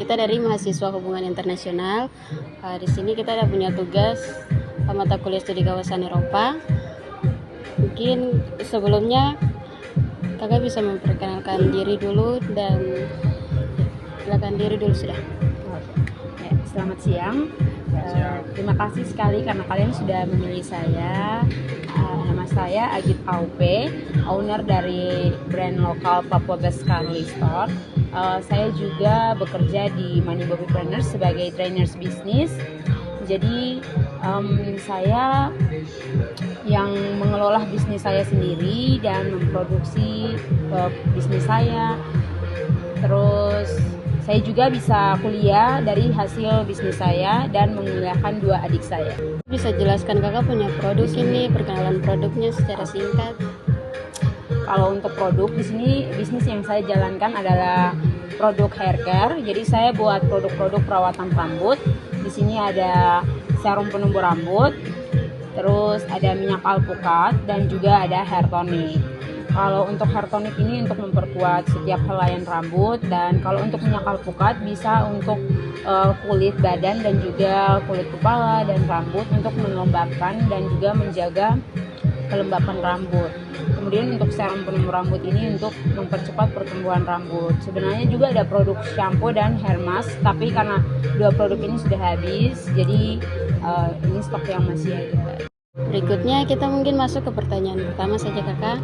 kita dari mahasiswa hubungan internasional. Di sini kita ada punya tugas mata kuliah studi kawasan Eropa. Mungkin sebelumnya kakak bisa memperkenalkan diri dulu dan silakan diri dulu sudah. Ya, selamat siang. Terima kasih sekali karena kalian sudah memilih saya. Nama saya Agit Aupe, owner dari brand lokal Papua Best Family Store. Saya juga bekerja di Money Bobbypreneurs sebagai trainers bisnis. Jadi saya yang mengelola bisnis saya sendiri dan memproduksi bisnis saya. Terus saya juga bisa kuliah dari hasil bisnis saya dan menguliahkan 2 adik saya. Bisa jelaskan kakak punya produk ini, perkenalan produknya secara singkat? Kalau untuk produk di sini, bisnis yang saya jalankan adalah produk hair care. Jadi saya buat produk-produk perawatan rambut. Di sini ada serum penumbuh rambut, terus ada minyak alpukat dan juga ada hair tonic. Kalau untuk hair tonic ini untuk memperkuat setiap helaian rambut, dan kalau untuk minyak alpukat bisa untuk kulit badan dan juga kulit kepala dan rambut untuk melembabkan dan juga menjaga kelembapan rambut. Kemudian untuk serum penumbuh rambut ini untuk mempercepat pertumbuhan rambut. Sebenarnya juga ada produk shampoo dan hair mask, tapi karena 2 produk ini sudah habis, jadi ini stok yang masih ada. Berikutnya kita mungkin masuk ke pertanyaan pertama saja kakak.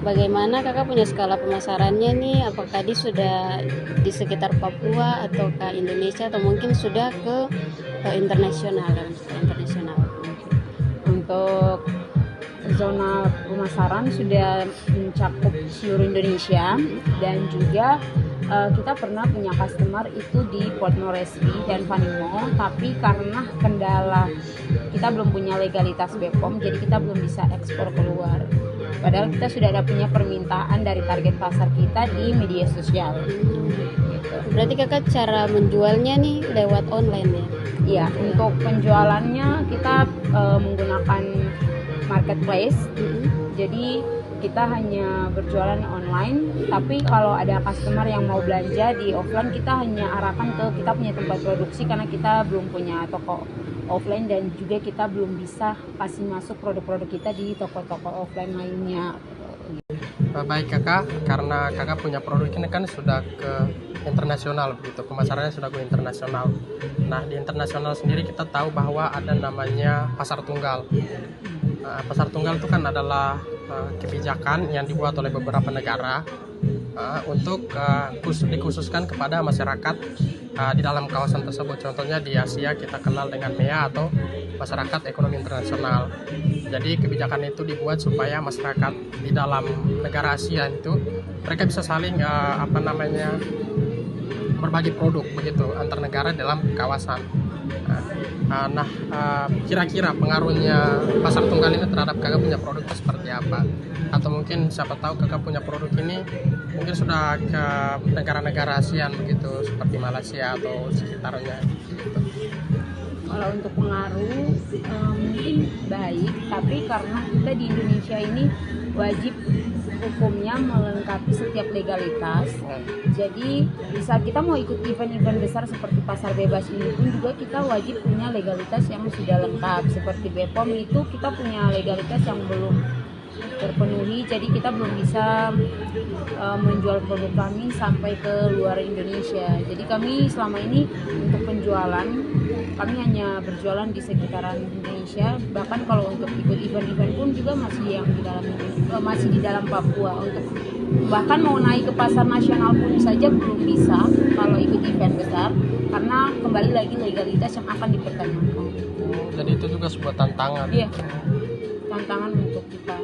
Bagaimana kakak punya skala pemasarannya nih? Apakah dia sudah di sekitar Papua atau ke Indonesia atau mungkin sudah ke internasional? Untuk zona pemasaran sudah mencakup seluruh Indonesia, dan juga kita pernah punya customer itu di Port Moresby dan Vanimo, tapi karena kendala kita belum punya legalitas BPOM, jadi kita belum bisa ekspor keluar. Padahal kita sudah ada punya permintaan dari target pasar kita di media sosial. Gitu. Berarti kakak cara menjualnya nih lewat online ya? Iya, untuk penjualannya kita menggunakan marketplace. Jadi kita hanya berjualan online, tapi kalau ada customer yang mau belanja di offline, kita hanya arahkan ke kita punya tempat produksi karena kita belum punya toko offline, dan juga kita belum bisa kasih masuk produk-produk kita di toko-toko offline lainnya. Baik kakak, karena kakak punya produk ini kan sudah ke internasional begitu, pemasarannya sudah ke internasional. Nah, di internasional sendiri kita tahu bahwa ada namanya pasar tunggal. Pasar tunggal itu kan adalah kebijakan yang dibuat oleh beberapa negara untuk dikhususkan kepada masyarakat di dalam kawasan tersebut. Contohnya di Asia kita kenal dengan MEA atau Masyarakat Ekonomi Internasional. Jadi kebijakan itu dibuat supaya masyarakat di dalam negara Asia itu mereka bisa saling berbagi produk begitu antar negara dalam kawasan. Kira-kira pengaruhnya pasar tunggal ini terhadap kakak punya produk itu seperti apa? Atau mungkin siapa tahu kakak punya produk ini mungkin sudah ke negara-negara ASEAN begitu, seperti Malaysia atau sekitarnya gitu. Kalau untuk pengaruh mungkin baik, tapi karena kita di Indonesia ini wajib hukumnya melengkapi setiap legalitas. Jadi bisa kita mau ikut event-event besar seperti pasar bebas ini pun juga kita wajib punya legalitas yang sudah lengkap. Seperti BPOM itu kita punya legalitas yang belum terpenuhi, jadi kita belum bisa menjual produk kami sampai ke luar Indonesia. Jadi kami selama ini untuk penjualan kami hanya berjualan di sekitaran Indonesia. Bahkan kalau untuk ikut event-event pun juga masih di dalam Papua. Untuk bahkan mau naik ke pasar nasional pun saja belum bisa kalau ikut event besar, karena kembali lagi legalitas yang akan dipertanyakan. Jadi itu juga sebuah tantangan. Iya, tantangan untuk kita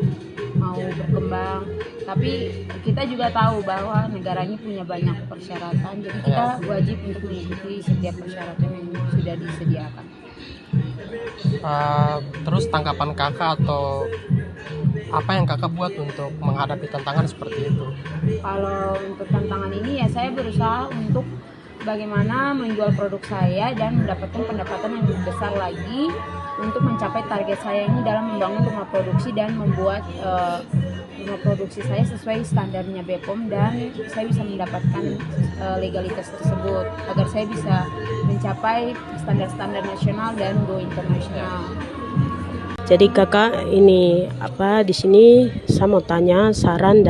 mau berkembang, tapi kita juga tahu bahwa negara ini punya banyak persyaratan, jadi kita wajib untuk mengikuti setiap persyaratan yang sudah disediakan. Terus tanggapan kakak atau apa yang kakak buat untuk menghadapi tantangan seperti itu? Kalau untuk tantangan ini ya saya berusaha untuk bagaimana menjual produk saya dan mendapatkan pendapatan yang lebih besar lagi untuk mencapai target saya ini dalam membangun rumah produksi dan membuat produksi saya sesuai standarnya BPOM dan saya bisa mendapatkan legalitas tersebut agar saya bisa mencapai standar-standar nasional dan go internasional. Jadi kakak ini di sini saya mau tanya saran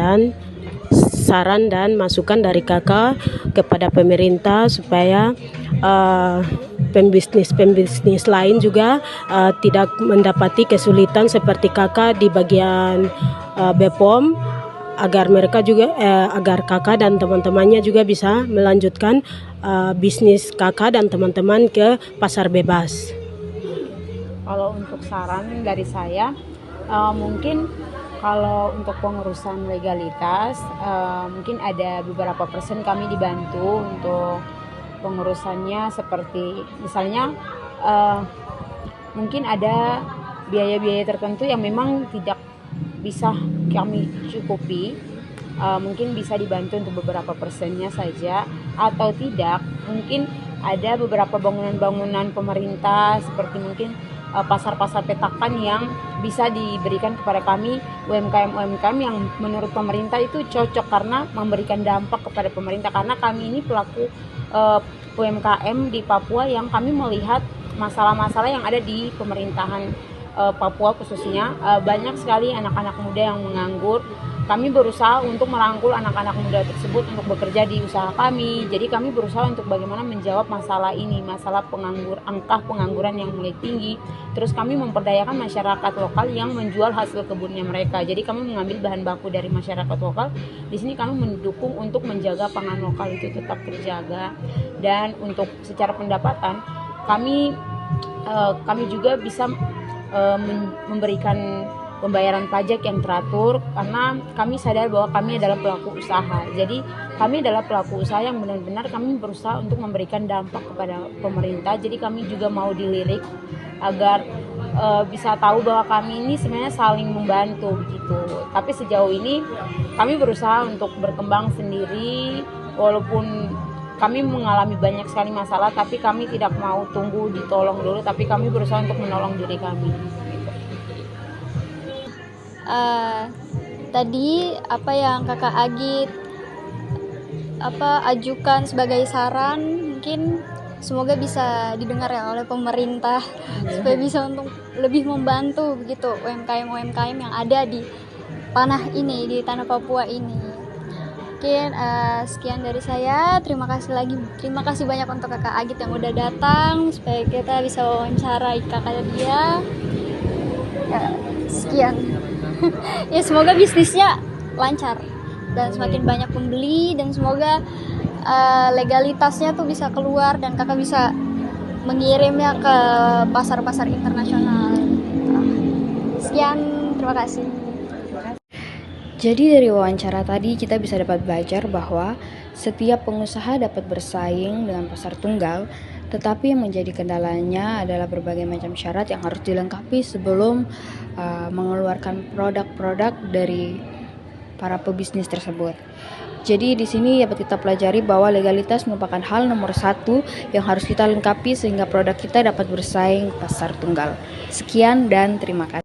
dan masukan dari kakak kepada pemerintah supaya pembisnis lain juga tidak mendapati kesulitan seperti kakak di bagian BPOM, agar mereka juga agar kakak dan teman-temannya juga bisa melanjutkan bisnis kakak dan teman-teman ke pasar bebas. Kalau untuk saran dari saya, mungkin kalau untuk pengurusan legalitas, mungkin ada beberapa persen kami dibantu untuk pengurusannya, seperti misalnya mungkin ada biaya-biaya tertentu yang memang tidak bisa kami cukupi, mungkin bisa dibantu untuk beberapa persennya saja, atau tidak mungkin ada beberapa bangunan-bangunan pemerintah seperti mungkin pasar-pasar petakan yang bisa diberikan kepada kami UMKM yang menurut pemerintah itu cocok karena memberikan dampak kepada pemerintah, karena kami ini pelaku UMKM di Papua yang kami melihat masalah-masalah yang ada di pemerintahan Papua khususnya. Banyak sekali anak-anak muda yang menganggur. Kami berusaha untuk merangkul anak-anak muda tersebut untuk bekerja di usaha kami. Jadi kami berusaha untuk bagaimana menjawab masalah ini, masalah angka pengangguran yang mulai tinggi. Terus kami memperdayakan masyarakat lokal yang menjual hasil kebunnya mereka. Jadi kami mengambil bahan baku dari masyarakat lokal. Di sini kami mendukung untuk menjaga pangan lokal itu tetap terjaga. Dan untuk secara pendapatan kami juga bisa memberikan pembayaran pajak yang teratur, karena kami sadar bahwa kami adalah pelaku usaha. Jadi kami adalah pelaku usaha yang benar-benar kami berusaha untuk memberikan dampak kepada pemerintah. Jadi kami juga mau dilirik agar bisa tahu bahwa kami ini sebenarnya saling membantu begitu. Tapi sejauh ini kami berusaha untuk berkembang sendiri, walaupun kami mengalami banyak sekali masalah, tapi kami tidak mau tunggu ditolong dulu, tapi kami berusaha untuk menolong diri kami. Tadi apa yang kakak Agit ajukan sebagai saran, mungkin semoga bisa didengar ya oleh pemerintah supaya bisa untuk lebih membantu begitu UMKM yang ada di tanah Papua ini. Mungkin sekian dari saya. Terima kasih banyak untuk kakak Agit yang udah datang supaya kita bisa wawancarai kakak dia. Sekian. Ya, semoga bisnisnya lancar dan semakin banyak pembeli, dan semoga legalitasnya tuh bisa keluar dan kakak bisa mengirimnya ke pasar-pasar internasional. Sekian, terima kasih. Jadi dari wawancara tadi kita bisa dapat belajar bahwa setiap pengusaha dapat bersaing dengan pasar tunggal, tetapi yang menjadi kendalanya adalah berbagai macam syarat yang harus dilengkapi sebelum mengeluarkan produk-produk dari para pebisnis tersebut. Jadi di sini dapat kita pelajari bahwa legalitas merupakan hal nomor 1 yang harus kita lengkapi sehingga produk kita dapat bersaing pasar tunggal. Sekian dan terima kasih.